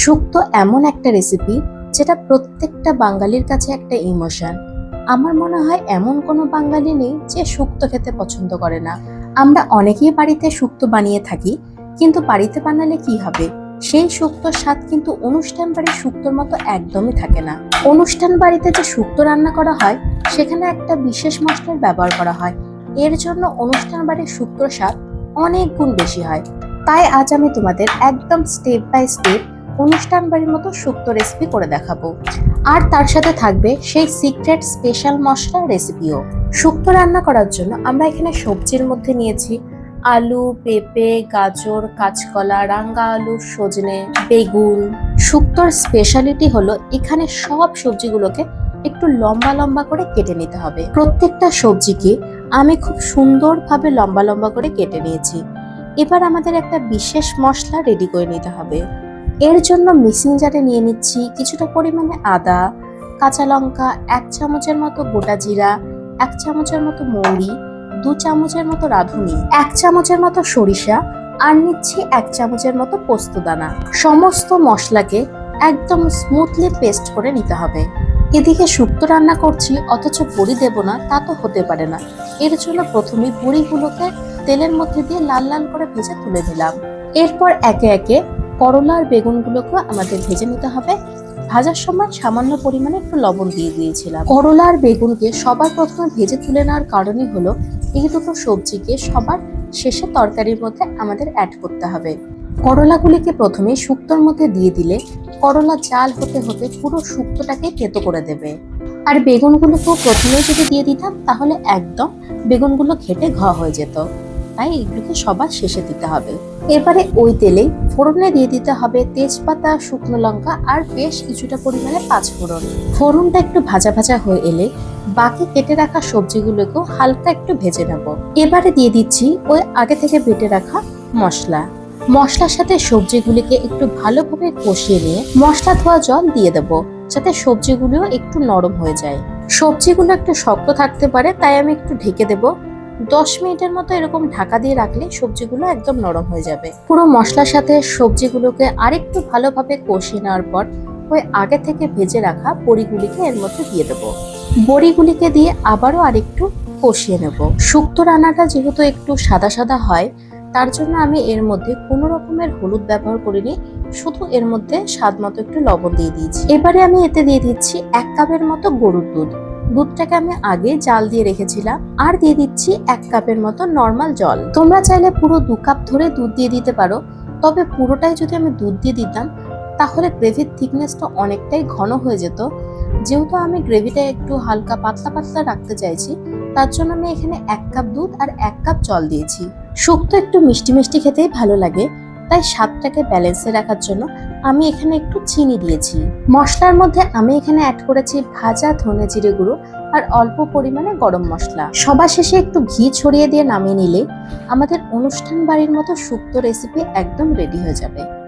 শুক্তো এমন একটা রেসিপি যেটা প্রত্যেকটা বাঙালির কাছে একটা ইমোশন। আমার মনে হয় এমন কোনো বাঙালি নেই যে শুক্তো খেতে পছন্দ করে না। আমরা অনেকেই বাড়িতে শুক্তো বানিয়ে থাকি, কিন্তু বাড়িতে বানালে কি হবে, সেই শুক্তোর স্বাদ কিন্তু অনুষ্ঠান বাড়ির শুক্তোর মতো একদমই থাকে না। অনুষ্ঠান বাড়িতে যে শুক্তো রান্না করা হয় সেখানে একটা বিশেষ মশলার ব্যবহার করা হয়, এর জন্য অনুষ্ঠান বাড়ির শুক্তোর স্বাদ অনেক গুণ বেশি হয়। তাই আজ আমি তোমাদের একদম স্টেপ বাই স্টেপ অনুষ্ঠান বাড়ির মতো শুক্তো রেসিপি করে দেখাবো। আর তার সাথে থাকবে সেই সিক্রেট স্পেশাল মশলা রেসিপিও। শুক্তো রান্না করার জন্য আমরা এখানে সবজির মধ্যে নিয়েছি আলু, পেঁপে, গাজর, কাঁচকলা, রাঙ্গা আলু, সজনে, বেগুন। শুক্তোর স্পেশালিটি হলো এখানে সব সবজিগুলোকে একটু লম্বা লম্বা করে কেটে নিতে হবে। প্রত্যেকটা সবজিকে আমি খুব সুন্দরভাবে লম্বা লম্বা করে কেটে নিয়েছি। এবার আমাদের একটা বিশেষ মশলা রেডি করে নিতে হবে। এর জন্য মিক্সিং জারে নিয়ে নিচ্ছি কিছুটা পরিমাণে আদা, কাঁচা লঙ্কা, 1 চামচের মতো গোটা জিরা, 1 চামচের মতো মৌরি, 2 চামচের মতো রাঁধুনি, 1 চামচের মতো সরিষা, আর নিচ্ছি 1 চামচের মতো পোস্তদানা। সমস্ত মশলাকে একদম স্মুথলি পেস্ট করে নিতে হবে। এদিকে শুক্তো রান্না করছি অথচ বড়ি দেব না, তা তো হতে পারে না। এর জন্য প্রথমে বড়িগুলোকে তেলের মধ্যে দিয়ে লাল লাল করে ভেজে তুলে দিলাম। এরপর একে একে করলা আর বেগুনগুলোকে আমাদের ভেজে নিতে হবে। ভাজার সময় সামান্য পরিমাণে একটু লবণ দিয়ে দিয়েছিলাম। করলা আর বেগুনকে সবার প্রথমে ভেজে তুলে নেওয়ার কারণই হলো এই দুটো সবজিকে সবার শেষে তরকারির মধ্যে আমাদের অ্যাড করতে হবে। করলাগুলিকে প্রথমে শুক্তোর মধ্যে দিয়ে দিলে করলা জাল হতে হতে পুরো শুক্তোটাকে তেতো করে দেবে। আর বেগুনগুলোকেও প্রথমেই যদি দিয়ে দিতাম তাহলে একদম বেগুনগুলো ঘেটে হয়ে যেত। তাই এগুলোকে সবার শেষে দিতে হবে। এবারে ওই তেলেই ফোড়নে দিয়ে দিতে হবে তেজপাতা, শুকনো লঙ্কা আর বেশ কিছুটা পরিমাণে পাঁচফোড়ন। ফোড়নটা একটু ভাজা ভাজা হয়ে এলে বাকি কেটে রাখা সবজিগুলোকেও হালকা একটু ভেজে নেব। এবারে দিয়ে দিচ্ছি ওই আগে থেকে বেটে রাখা মশলা। মশলার সাথে সবজিগুলিকে একটু ভালোভাবে কষিয়ে নিয়ে মশলা ধোয়া জল দিয়ে দেব, যাতে সবজিগুলিও একটু নরম হয়ে যায়। সবজিগুলো একটু শক্ত থাকতে পারে, তাই আমি একটু ঢেকে দেব। 10 মিনিটের মতো এরকম ঢাকা দিয়ে রাখলে সবজিগুলো একদম নরম হয়ে যাবে। পুরো মশলার সাথে সবজিগুলোকে আরেকটু ভালোভাবে কষিয়ে নেওয়ার পর ওই আগে থেকে ভেজে রাখা বড়িগুলিকে এর মধ্যে দিয়ে দেবো। বড়িগুলিকে দিয়ে আবারও আরেকটু কষিয়ে নেব। শুক্তো রান্নাটা যেহেতু একটু সাদা সাদা হয়, তার জন্য আমি এর মধ্যে কোনো রকমের হলুদ ব্যবহার করিনি, শুধু এর মধ্যে স্বাদ মতো একটু লবণ দিয়ে দিয়েছি। এবারে আমি এতে দিয়ে দিচ্ছি 1 কাপের মতো গরুর দুধ। দুধটাকে আমি আগে জাল দিয়ে রেখেছিলাম। আর দিয়ে দিচ্ছি 1 কাপের মতো নর্মাল জল। তোমরা চাইলে পুরো 2 কাপ ধরে দুধ দিয়ে দিতে পারো, তবে পুরোটাই যদি আমি দুধ দিয়ে দিতাম তাহলে গ্রেভির থিকনেসটা অনেকটাই ঘন হয়ে যেত। যেহেতু আমি গ্রেভিটা একটু হালকা পাতলা পাতলা রাখতে চাইছি, তার জন্য আমি এখানে 1 কাপ দুধ আর 1 কাপ জল দিয়েছি। শুক্তো একটু মিষ্টি মিষ্টি খেতেই ভালো লাগে, তাই স্বাদটাকে ব্যালেন্সে রাখার জন্য আমি এখানে একটু চিনি দিয়েছি। মশলার মধ্যে আমি এখানে অ্যাড করেছি ভাজা ধনে জিরে গুঁড়ো আর অল্প পরিমাণে গরম মশলা। সবার শেষে একটু ঘি ছড়িয়ে দিয়ে নামিয়ে নিলে আমাদের অনুষ্ঠান বাড়ির মতো শুক্তো রেসিপি একদম রেডি হয়ে যাবে।